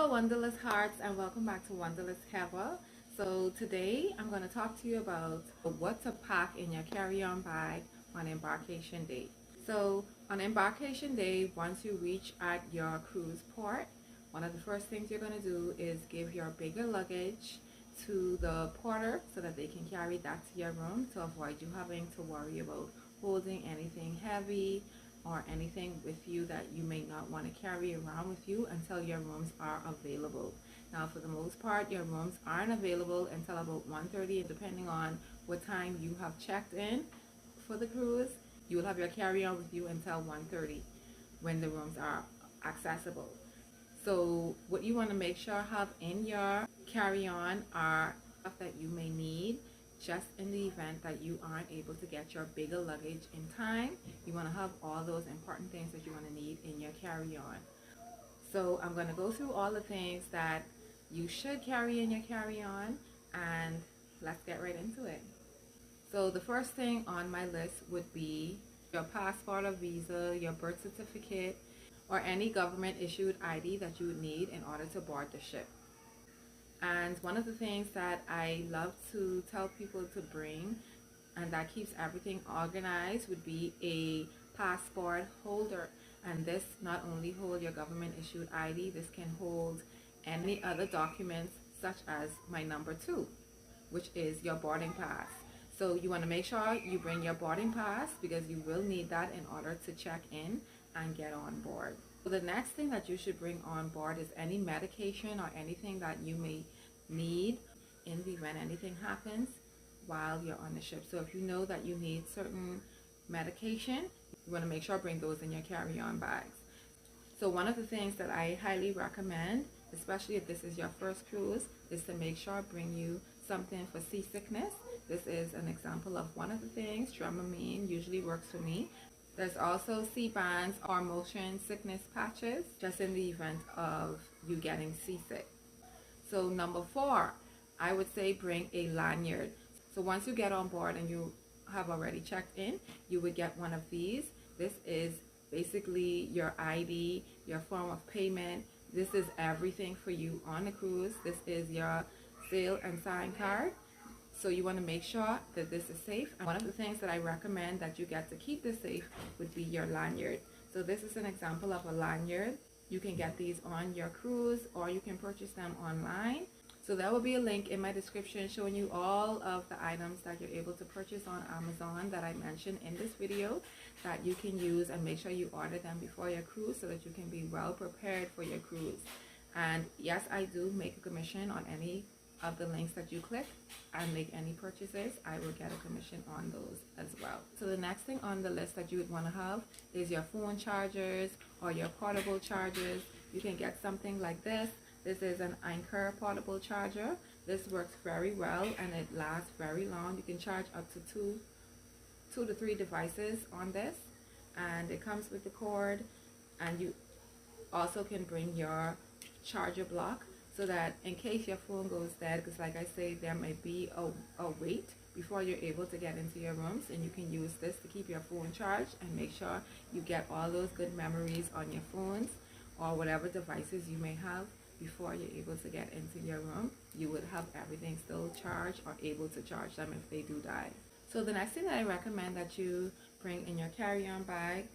Hello Wanderlust Hearts, and welcome back to Wanderlust Heaven. So today I'm going to talk to you about what to pack in your carry-on bag on embarkation day. So on embarkation day, once you reach at your cruise port, one of the first things you're going to do is give your bigger luggage to the porter so that they can carry that to your room to avoid you having to worry about holding anything heavy or anything with you that you may not want to carry around with you until your rooms are available. Now, for the most part, your rooms aren't available until about 1:30, and depending on what time you have checked in for the cruise, you will have your carry-on with you until 1:30 when the rooms are accessible. So what you want to make sure have in your carry-on are stuff that you may need just in the event that you aren't able to get your bigger luggage in time. You want to have all those important things that you're going to need in your carry-on. So I'm going to go through all the things that you should carry in your carry-on, and let's get right into it. So the first thing on my list would be your passport or visa, your birth certificate, or any government issued ID that you would need in order to board the ship. And one of the things that I love to tell people to bring, and that keeps everything organized, would be a passport holder. And this not only holds your government issued ID, this can hold any other documents such as my number 2, which is your boarding pass. So you want to make sure you bring your boarding pass because you will need that in order to check in and get on board. So the next thing that you should bring on board is any medication or anything that you may need in the event anything happens while you're on the ship. So if you know that you need certain medication, you want to make sure bring those in your carry-on bags. So one of the things that I highly recommend, especially if this is your first cruise, is to make sure bring you something for seasickness. This is an example of one of the things. Dramamine usually works for me. There's also sea bands or motion sickness patches, just in the event of you getting seasick. So number 4, I would say bring a lanyard. So once you get on board and you have already checked in, you would get one of these. This is basically your ID, your form of payment. This is everything for you on the cruise. This is your sail and sign card. So you want to make sure that this is safe. And one of the things that I recommend that you get to keep this safe would be your lanyard. So this is an example of a lanyard. You can get these on your cruise or you can purchase them online. So there will be a link in my description showing you all of the items that you're able to purchase on Amazon that I mentioned in this video that you can use, and make sure you order them before your cruise so that you can be well prepared for your cruise. And yes, I do make a commission on any of the links that you click and make any purchases. I will get a commission on those as well. So the next thing on the list that you would want to have is your phone chargers or your portable chargers. You can get something like this. This is an Anchor portable charger. This works very well and it lasts very long. You can charge up to two to 3 devices on this, and it comes with the cord. And you also can bring your charger block so that in case your phone goes dead, because like I say, there may be a wait before you're able to get into your rooms, and you can use this to keep your phone charged and make sure you get all those good memories on your phones or whatever devices you may have before you're able to get into your room. You would have everything still charged or able to charge them if they do die. So the next thing that I recommend that you bring in your carry-on bag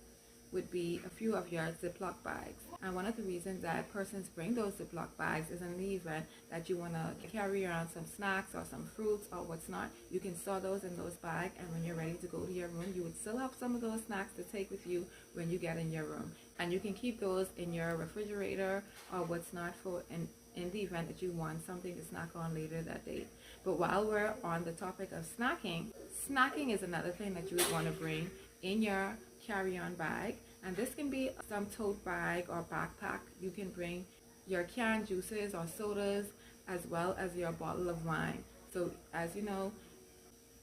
would be a few of your Ziploc bags. And one of the reasons that persons bring those Ziploc bags is in the event that you want to carry around some snacks or some fruits or what's not, you can store those in those bags, and when you're ready to go to your room, you would still have some of those snacks to take with you when you get in your room. And you can keep those in your refrigerator or what's not for in the event that you want something to snack on later that day. But while we're on the topic of snacking is another thing that you would want to bring in your carry-on bag, and this can be some tote bag or backpack. You can bring your canned juices or sodas as well as your bottle of wine. So as you know,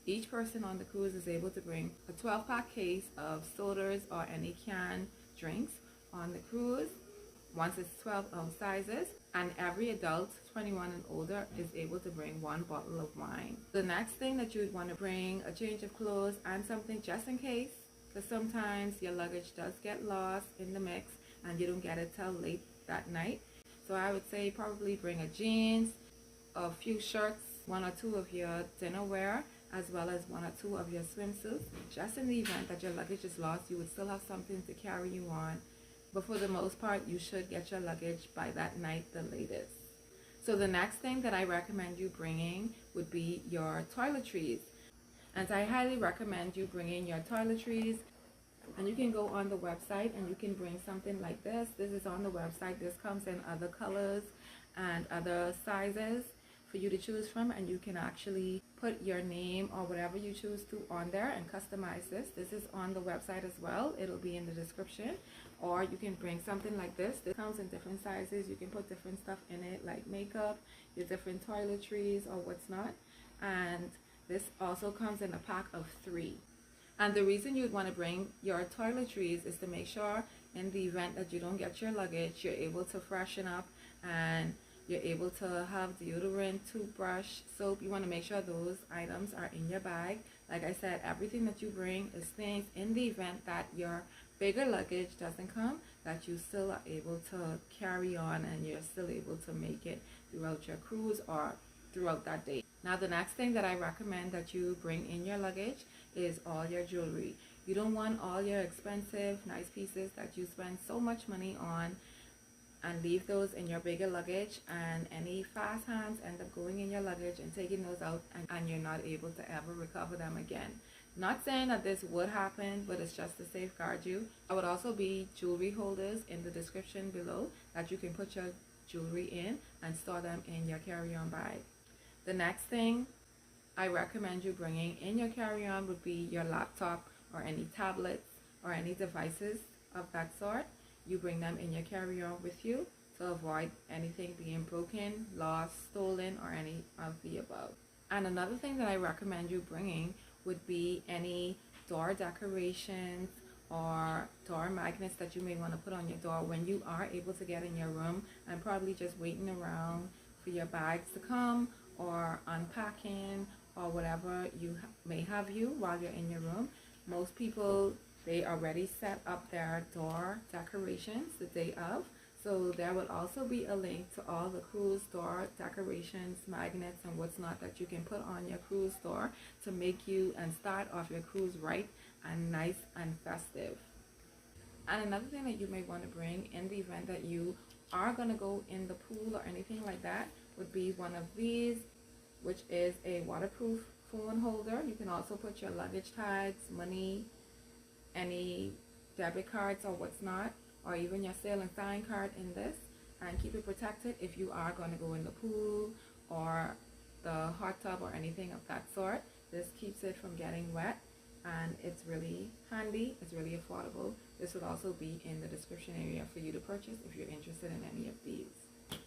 each person on the cruise is able to bring a 12-pack case of sodas or any canned drinks on the cruise once it's 12-ounce sizes, and every adult 21 and older is able to bring 1 bottle of wine. The next thing that you would want to bring a change of clothes and something just in case, because sometimes your luggage does get lost in the mix and you don't get it till late that night. So I would say probably bring a jeans, a few shirts, one or two of your dinnerwear, as well as one or two of your swimsuits. Just in the event that your luggage is lost, you would still have something to carry you on. But for the most part, you should get your luggage by that night, the latest. So the next thing that I recommend you bringing would be your toiletries. And I highly recommend you bringing your toiletries. And you can go on the website and you can bring something like this. This is on the website. This comes in other colors and other sizes for you to choose from, and you can actually put your name or whatever you choose to on there and customize this. This is on the website as well. It'll be in the description. Or you can bring something like this. This comes in different sizes. You can put different stuff in it, like makeup, your different toiletries or what's not. And this also comes in a pack of 3. And the reason you'd want to bring your toiletries is to make sure in the event that you don't get your luggage, you're able to freshen up and you're able to have deodorant, toothbrush, soap. You want to make sure those items are in your bag. Like I said, everything that you bring is things in the event that your bigger luggage doesn't come, that you still are able to carry on and you're still able to make it throughout your cruise or throughout that day. Now the next thing that I recommend that you bring in your luggage is all your jewelry. You don't want all your expensive, nice pieces that you spend so much money on and leave those in your bigger luggage, and any fast hands end up going in your luggage and taking those out, and you're not able to ever recover them again. Not saying that this would happen, but it's just to safeguard you. I would also be jewelry holders in the description below that you can put your jewelry in and store them in your carry-on bag. The next thing I recommend you bringing in your carry-on would be your laptop or any tablets or any devices of that sort. You bring them in your carry-on with you to avoid anything being broken, lost, stolen, or any of the above. And another thing that I recommend you bringing would be any door decorations or door magnets that you may want to put on your door when you are able to get in your room and probably just waiting around for your bags to come or unpacking or whatever you may have you while you're in your room. Most people, they already set up their door decorations the day of. So there will also be a link to all the cruise door decorations, magnets, and what's not that you can put on your cruise door to make you and start off your cruise right and nice and festive. And another thing that you may want to bring in the event that you are going to go in the pool or anything like that would be one of these, which is a waterproof phone holder. You can also put your luggage tags, money, any debit cards or what's not, or even your sail and sign card in this, and keep it protected if you are going to go in the pool or the hot tub or anything of that sort. This keeps it from getting wet, and it's really handy. It's really affordable. This would also be in the description area for you to purchase if you're interested in any of these.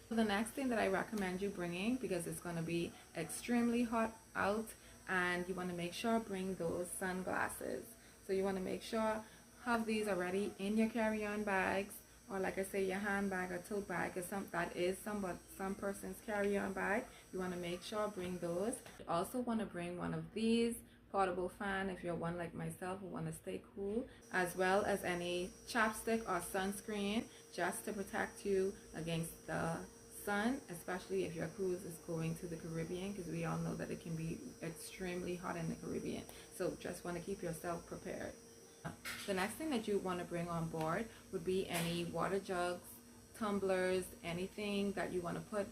So the next thing that I recommend you bringing, because it's going to be extremely hot out and you want to make sure bring those sunglasses. So you want to make sure have these already in your carry-on bags, or like I say, your handbag or tote bag is some person's carry-on bag. You want to make sure bring those. You also want to bring one of these portable fan if you're one like myself who want to stay cool, as well as any chapstick or sunscreen just to protect you against the sun, especially if your cruise is going to the Caribbean, because we all know that it can be extremely hot in the Caribbean. So just want to keep yourself prepared. The next thing that you want to bring on board would be any water jugs, tumblers, anything that you want to put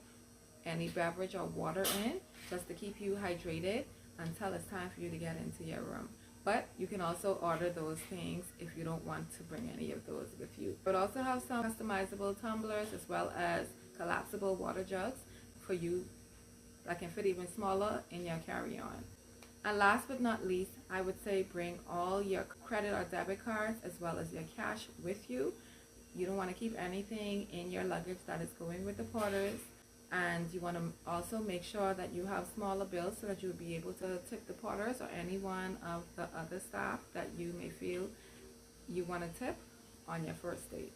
any beverage or water in, just to keep you hydrated until it's time for you to get into your room. But you can also order those things if you don't want to bring any of those with you. But also have some customizable tumblers as well as collapsible water jugs for you that can fit even smaller in your carry-on. And last but not least, I would say bring all your credit or debit cards as well as your cash with you. You don't want to keep anything in your luggage that is going with the porters. And you want to also make sure that you have smaller bills so that you'll be able to tip the porters or any one of the other staff that you may feel you want to tip on your first date.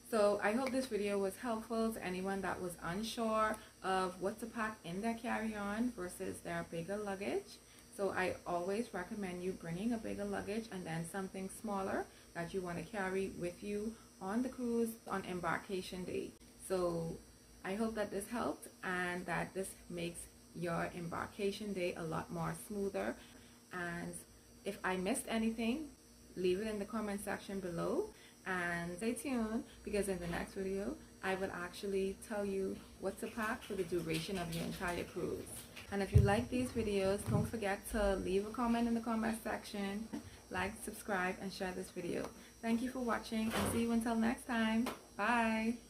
So I hope this video was helpful to anyone that was unsure of what to pack in their carry-on versus their bigger luggage. So I always recommend you bringing a bigger luggage and then something smaller that you want to carry with you on the cruise on embarkation day. So I hope that this helped and that this makes your embarkation day a lot more smoother. And if I missed anything, leave it in the comment section below, and stay tuned because in the next video I will actually tell you what to pack for the duration of your entire cruise. And if you like these videos, don't forget to leave a comment in the comment section, like, subscribe, and share this video. Thank you for watching, and see you until next time. Bye.